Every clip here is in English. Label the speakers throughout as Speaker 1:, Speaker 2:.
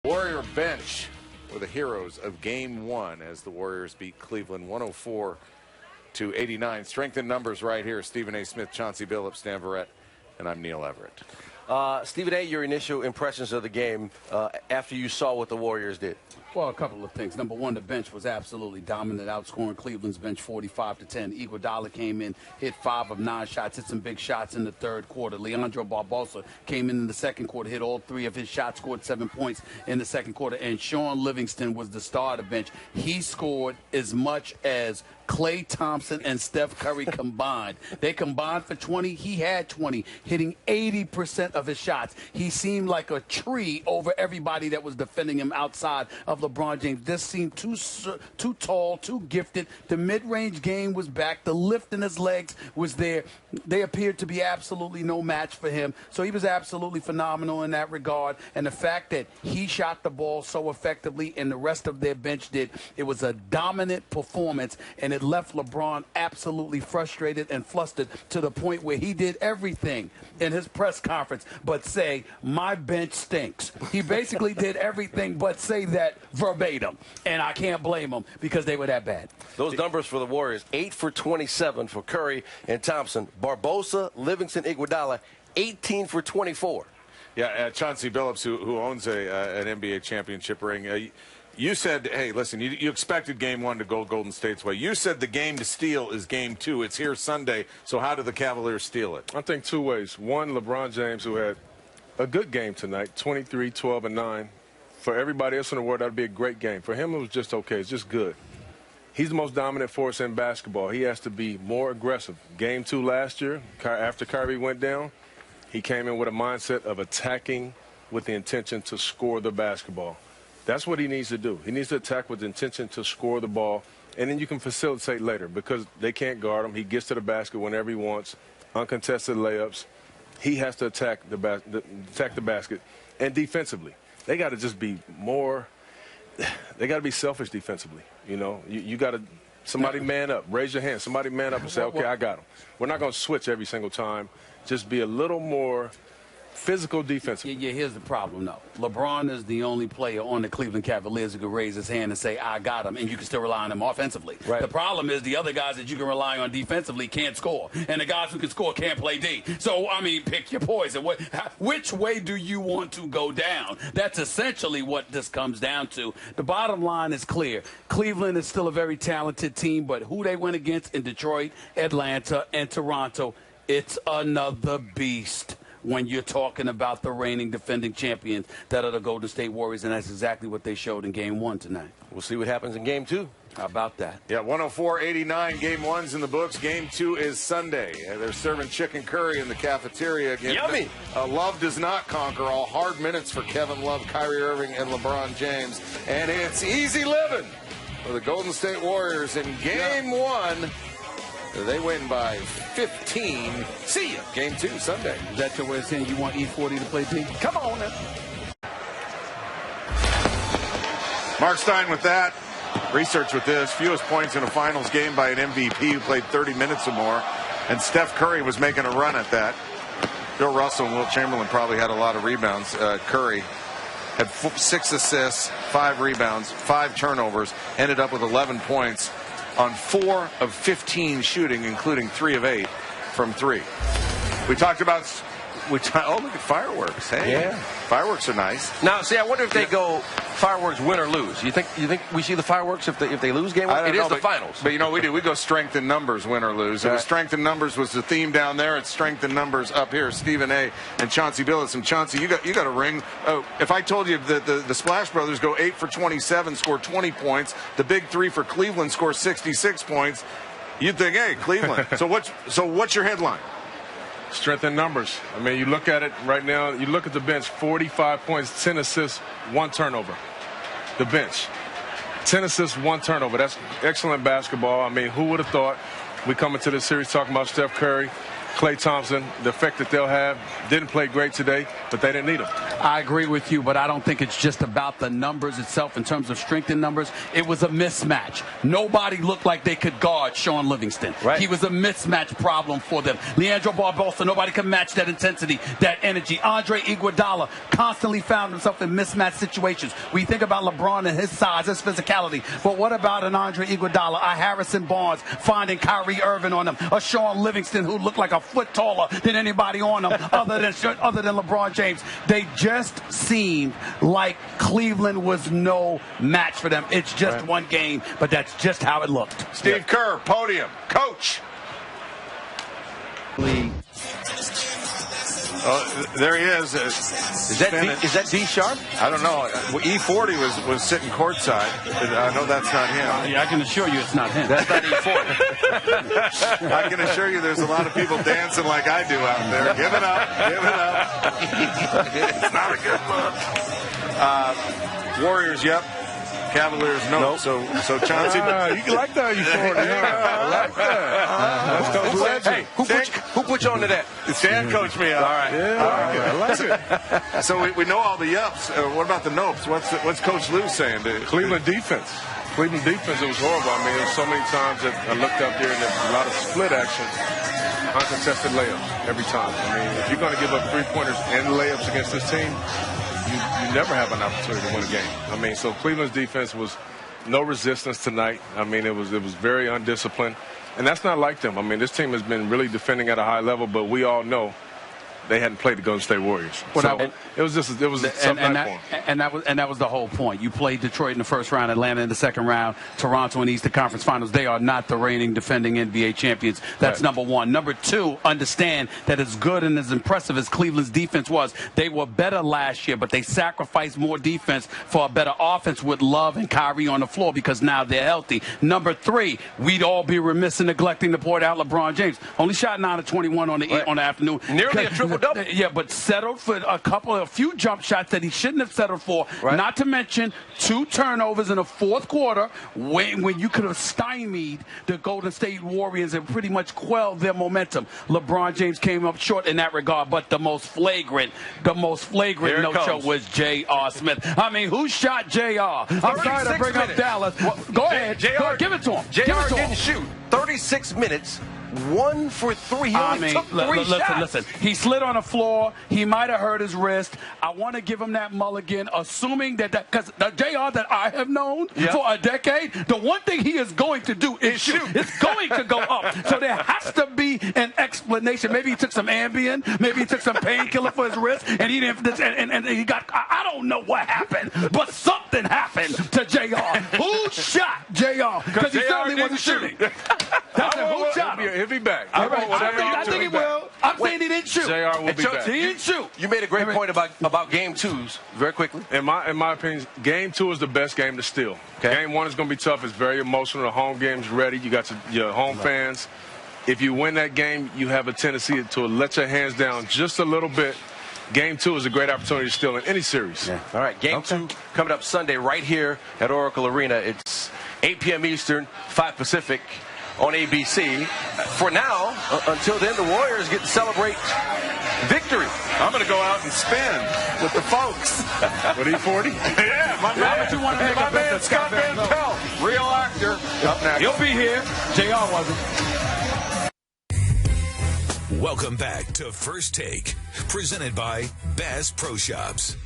Speaker 1: Warrior bench were the heroes of Game 1 as the Warriors beat Cleveland 104-89. Strength in numbers right here. Stephen A. Smith, Chauncey Billups, Stan Verrett, and I'm Neil Everett.
Speaker 2: Stephen A., your initial impressions of the game after you saw what the Warriors did?
Speaker 3: Well, a couple of things. Number one, the bench was absolutely dominant, outscoring Cleveland's bench 45-10. Iguodala came in, hit 5 of 9 shots, hit some big shots in the third quarter. Leandro Barbosa came in the second quarter, hit all 3 of his shots, scored 7 points in the second quarter. And Sean Livingston was the star of the bench. He scored as much as Klay Thompson and Steph Curry combined. They combined for 20. He had 20, hitting 80% of his shots. He seemed like a tree over everybody that was defending him outside of LeBron James. This seemed too tall, too gifted. The mid-range game was back. The lift in his legs was there. They appeared to be absolutely no match for him. So he was absolutely phenomenal in that regard. And the fact that he shot the ball so effectively and the rest of their bench did, it was a dominant performance, and it left LeBron absolutely frustrated and flustered to the point where he did everything in his press conference but say, my bench stinks. He basically did everything but say that verbatim, and I can't blame him because they were that bad.
Speaker 2: Those numbers for the Warriors, 8 for 27 for Curry and Thompson. Barbosa, Livingston, Iguodala, 18 for 24.
Speaker 1: Yeah, Chauncey Billups, who owns an NBA championship ring, you said, hey, listen, you expected Game 1 to go Golden State's way. You said the game to steal is Game 2. It's here Sunday, so how do the Cavaliers steal it?
Speaker 4: I think 2 ways. One, LeBron James, who had a good game tonight, 23, 12, and 9. For everybody else in the world, that would be a great game. For him, it was just okay. It's just good. He's the most dominant force in basketball. He has to be more aggressive. Game 2 last year, after Kyrie went down, he came in with a mindset of attacking with the intention to score the basketball. That's what he needs to do. He needs to attack with the intention to score the ball, and then you can facilitate later because they can't guard him. He gets to the basket whenever he wants, uncontested layups. He has to attack the basket. And defensively, they got to just be more – they got to be selfish defensively. You know, you got to – somebody man up. Raise your hand. Somebody man up and say, okay, I got him. We're not going to switch every single time. Just be a little more – physical defense.
Speaker 3: Yeah, here's the problem, though. LeBron is the only player on the Cleveland Cavaliers who can raise his hand and say, I got him, and you can still rely on him offensively.
Speaker 2: Right.
Speaker 3: The problem is the other guys that you can rely on defensively can't score, and the guys who can score can't play D. So, I mean, pick your poison. Which way do you want to go down? That's essentially what this comes down to. The bottom line is clear. Cleveland is still a very talented team, but who they went against in Detroit, Atlanta, and Toronto, it's another beast when you're talking about the reigning defending champions that are the Golden State Warriors, and that's exactly what they showed in Game 1 tonight.
Speaker 2: We'll see what happens in Game 2.
Speaker 3: How about that?
Speaker 1: Yeah, 104-89. Game 1's in the books. Game 2 is Sunday. They're serving chicken curry in the cafeteria again.
Speaker 2: Yummy!
Speaker 1: Love does not conquer all. Hard minutes for Kevin Love, Kyrie Irving, and LeBron James. And it's easy living for the Golden State Warriors in Game 1. They win by 15. See ya. Game 2, Sunday.
Speaker 3: Is that your way of saying you want E40 to play D?
Speaker 1: Come on now. Mark Stein with that. Research with this. Fewest points in a finals game by an MVP who played 30 minutes or more. And Steph Curry was making a run at that. Bill Russell and Wilt Chamberlain probably had a lot of rebounds. Curry had 6 assists, 5 rebounds, 5 turnovers, ended up with 11 points on 4 of 15 shooting, including 3 of 8 from 3. We talked about oh, look at fireworks. Hey,
Speaker 2: yeah.
Speaker 1: Fireworks are nice.
Speaker 2: Now, see, I wonder if they go fireworks win or lose. You think we see the fireworks if they lose Game 1? It is the finals.
Speaker 1: But you know, we do. We go strength in numbers, win or lose. It was strength in numbers was the theme down there. It's strength in numbers up here. Stephen A. and Chauncey Billups. And Chauncey, you got a ring. Oh, if I told you that the Splash Brothers go 8 for 27, score 20 points, the big 3 for Cleveland score 66 points, you'd think, hey, Cleveland. So what's your headline?
Speaker 4: Strength in numbers. I mean, you look at it right now, you look at the bench, 45 points, 10 assists, 1 turnover. The bench, 10 assists, 1 turnover. That's excellent basketball. I mean, who would have thought we come into this series talking about Steph Curry, Klay Thompson, the effect that they'll have. Didn't play great today, but they didn't need him.
Speaker 3: I agree with you, but I don't think it's just about the numbers itself in terms of strength in numbers. It was a mismatch. Nobody looked like they could guard Sean Livingston.
Speaker 2: Right.
Speaker 3: He was a mismatch problem for them. Leandro Barbosa, nobody could match that intensity, that energy. Andre Iguodala constantly found himself in mismatch situations. We think about LeBron and his size, his physicality, but what about an Andre Iguodala, a Harrison Barnes finding Kyrie Irving on him, a Sean Livingston who looked like a foot taller than anybody on him other than LeBron James? They just seemed like Cleveland was no match for them. It's just one game, but that's just how it looked.
Speaker 1: Steve Kerr, podium, coach. Oh, there he is.
Speaker 2: Is that D Sharp?
Speaker 1: I don't know. E40 was sitting courtside. I know that's not him.
Speaker 3: Yeah, I can assure you it's not him.
Speaker 2: That's not E40.
Speaker 1: I can assure you there's a lot of people dancing like I do out there. Give it up. Give it up. It's not a good look. Warriors, yep. Cavaliers, no. So Chauncey.
Speaker 4: You like that E40. I like that.
Speaker 2: Who put you onto that?
Speaker 1: Stan coached me up.
Speaker 2: All right.
Speaker 4: Yeah, I like it.
Speaker 1: So we know all the yups. What about the nopes? What's Coach Lou saying?
Speaker 4: Cleveland defense. Cleveland defense, it was horrible. I mean, there's so many times that I looked up there and there's a lot of split action, uncontested layups every time. I mean, if you're going to give up three-pointers and layups against this team, you never have an opportunity to win a game. I mean, so Cleveland's defense was no resistance tonight. I mean, it was very undisciplined. And that's not like them. I mean, this team has been really defending at a high level, but we all know they hadn't played the Golden State Warriors. So it was a tough night for them.
Speaker 3: And that was the whole point. You played Detroit in the first round, Atlanta in the second round, Toronto in the Eastern Conference Finals. They are not the reigning defending NBA champions. That's number one. Number two, understand that as good and as impressive as Cleveland's defense was, they were better last year, but they sacrificed more defense for a better offense with Love and Kyrie on the floor because now they're healthy. Number three, we'd all be remiss in neglecting to point out LeBron James. Only shot 9 of 21 on the afternoon.
Speaker 2: Nearly a triple-double.
Speaker 3: Yeah, but settled for a few jump shots that he shouldn't have settled for.
Speaker 2: Right.
Speaker 3: Not to mention 2 turnovers in the fourth quarter when you could have stymied the Golden State Warriors and pretty much quelled their momentum. LeBron James came up short in that regard, but the most flagrant no-show was J.R. Smith. I mean, who shot J.R.? I'm sorry to bring up Dallas. Go ahead.
Speaker 2: J.R.
Speaker 3: Give it to him.
Speaker 2: J.R. didn't shoot. 36 minutes. 1 for 3. He only took 3 shots.
Speaker 3: Listen. He slid on the floor. He might have hurt his wrist. I want to give him that mulligan, assuming that because the JR that I have known for a decade, the one thing he is going to do is shoot. It's going to go up. So there has to be an explanation. Maybe he took some Ambien. Maybe he took some painkiller for his wrist, and he didn't. And he got. I don't know what happened, but something happened to JR. Who shot JR? Because he certainly wasn't shooting. Who shot him?
Speaker 4: He'll be back.
Speaker 3: I think he will. I'm saying he didn't shoot.
Speaker 4: JR will be back.
Speaker 3: He didn't shoot.
Speaker 2: You made a great point about game twos, very quickly.
Speaker 4: In my opinion, game 2 is the best game to steal.
Speaker 2: Okay.
Speaker 4: Game 1 is going to be tough. It's very emotional. The home game's ready. You got your home fans. If you win that game, you have a tendency to let your hands down just a little bit. Game 2 is a great opportunity to steal in any series.
Speaker 2: Yeah. All right, game 2 coming up Sunday right here at Oracle Arena. It's 8 p.m. Eastern, 5 Pacific on ABC. For now, until then, the Warriors get to celebrate victory.
Speaker 1: I'm going to go out and spin with the folks.
Speaker 4: With E40?
Speaker 1: Yeah, my man Scott Van Pelt, real actor. Up next.
Speaker 3: He'll be here. JR wasn't.
Speaker 5: Welcome back to First Take, presented by Bass Pro Shops.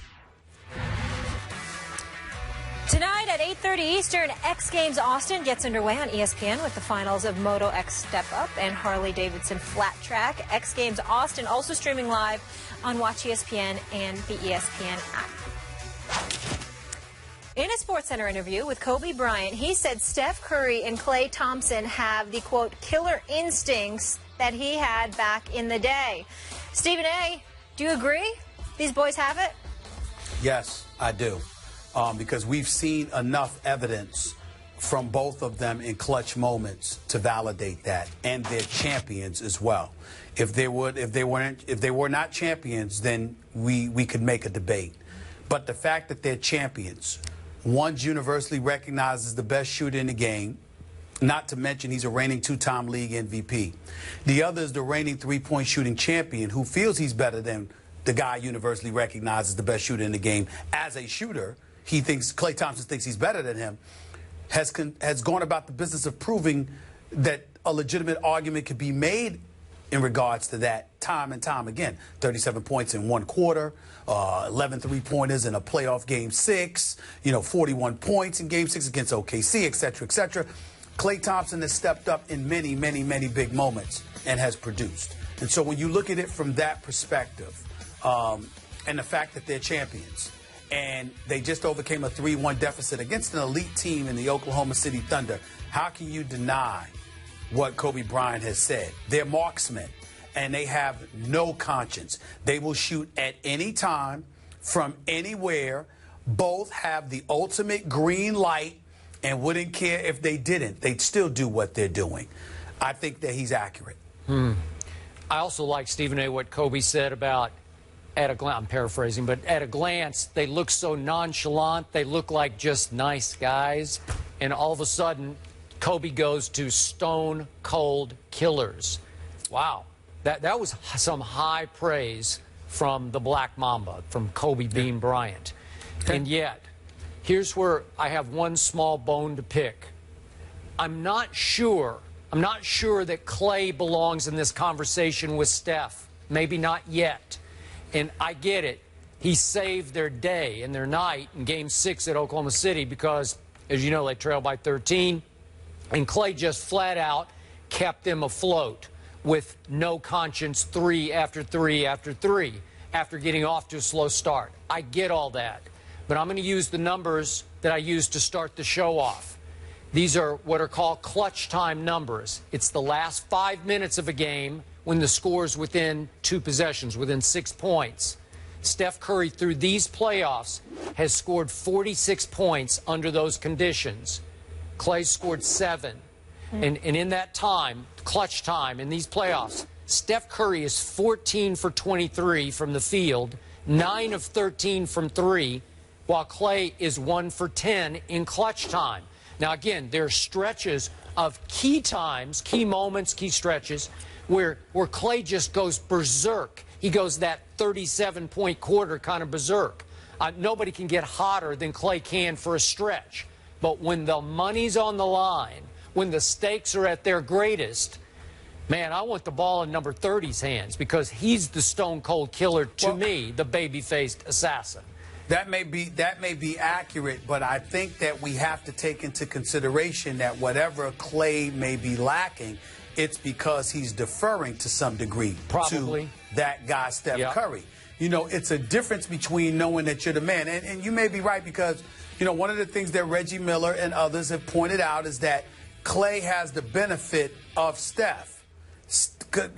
Speaker 6: Tonight at 8:30 Eastern, X Games Austin gets underway on ESPN with the finals of Moto X Step Up and Harley Davidson Flat Track. X Games Austin also streaming live on Watch ESPN and the ESPN app. In a SportsCenter interview with Kobe Bryant, he said Steph Curry and Klay Thompson have the, quote, killer instincts that he had back in the day. Stephen A., do you agree? These boys have it?
Speaker 7: Yes, I do. Because we've seen enough evidence from both of them in clutch moments to validate that, and they're champions as well. If they were not champions, then we could make a debate. But the fact that they're champions, one's universally recognized as the best shooter in the game, Not to mention he's a reigning 2-time league MVP. The other is the reigning 3-point shooting champion who feels he's better than the guy universally recognized as the best shooter in the game. As a shooter, he thinks, Klay Thompson thinks he's better than him, has gone about the business of proving that a legitimate argument could be made in regards to that time and time again. 37 points in one quarter, 11 three-pointers in a playoff Game 6, 41 points in Game 6 against OKC, et cetera, et cetera. Klay Thompson has stepped up in many, many, many big moments and has produced. And so when you look at it from that perspective, and the fact that they're champions, and they just overcame a 3-1 deficit against an elite team in the Oklahoma City Thunder, how can you deny what Kobe Bryant has said? They're marksmen, and they have no conscience. They will shoot at any time, from anywhere. Both have the ultimate green light and wouldn't care if they didn't. They'd still do what they're doing. I think that he's accurate.
Speaker 8: I also like, Stephen A., what Kobe said about, at a glance, I'm paraphrasing, but at a glance, they look so nonchalant. They look like just nice guys. And all of a sudden, Kobe goes to stone cold killers. Wow. That was some high praise from the Black Mamba, from Kobe Bean Bryant. And yet, here's where I have one small bone to pick. I'm not sure that Klay belongs in this conversation with Steph. Maybe not yet. And I get it. He saved their day and their night in Game 6 at Oklahoma City because, as you know, they trailed by 13. And Klay just flat out kept them afloat with no conscience, 3 after 3 after 3, after getting off to a slow start. I get all that. But I'm going to use the numbers that I used to start the show off. These are what are called clutch time numbers. It's the last 5 minutes of a game when the score's within 2 possessions, within 6 points. Steph Curry, through these playoffs, has scored 46 points under those conditions. Klay scored 7. And in that time, clutch time, in these playoffs, Steph Curry is 14 for 23 from the field, 9 of 13 from 3, while Klay is 1 for 10 in clutch time. Now, again, there are stretches of key times, key moments, key stretches, where Klay just goes berserk. He goes that 37-point quarter kind of berserk. Nobody can get hotter than Klay can for a stretch. But when the money's on the line, when the stakes are at their greatest, man, I want the ball in number 30's hands because he's the stone-cold killer to me, the baby-faced assassin.
Speaker 7: That may be accurate, but I think that we have to take into consideration that whatever Klay may be lacking, it's because he's deferring to some degree to that guy, Steph Curry. It's a difference between knowing that you're the man. And you may be right because, one of the things that Reggie Miller and others have pointed out is that Klay has the benefit of Steph.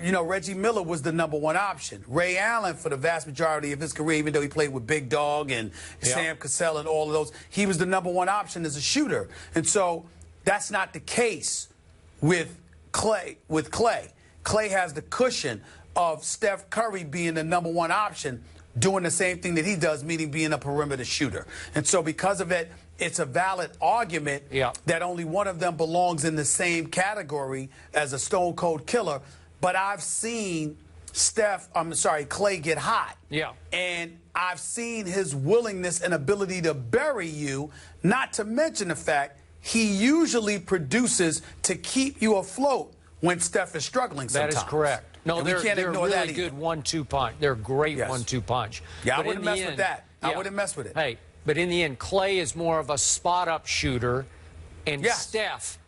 Speaker 7: Reggie Miller was the #1 option. Ray Allen, for the vast majority of his career, even though he played with Big Dog and Sam Cassell and all of those, he was the #1 option as a shooter. And so that's not the case with Klay. Klay has the cushion of Steph Curry being the #1 option, doing the same thing that he does, meaning being a perimeter shooter. And so because of it, it's a valid argument that only one of them belongs in the same category as a stone-cold killer. But I've seen Klay get hot. And I've seen his willingness and ability to bury you, not to mention the fact he usually produces to keep you afloat when Steph is struggling sometimes.
Speaker 8: That is correct. No, they're a really good 1-2 punch. They're a great 1-2 punch.
Speaker 7: Yeah, I wouldn't mess with that. I wouldn't mess with it.
Speaker 8: Hey, but in the end, Klay is more of a spot-up shooter. And Steph,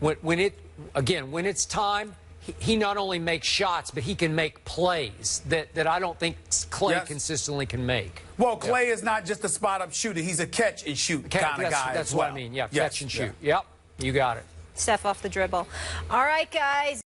Speaker 8: when it's time, he not only makes shots, but he can make plays that I don't think Klay consistently can make.
Speaker 7: Well, Klay is not just a spot-up shooter. He's a catch-and-shoot kind of guy
Speaker 8: That's
Speaker 7: as well.
Speaker 8: what I mean. Yeah, catch and shoot. Yep, you got it.
Speaker 6: Steph off the dribble. All right, guys.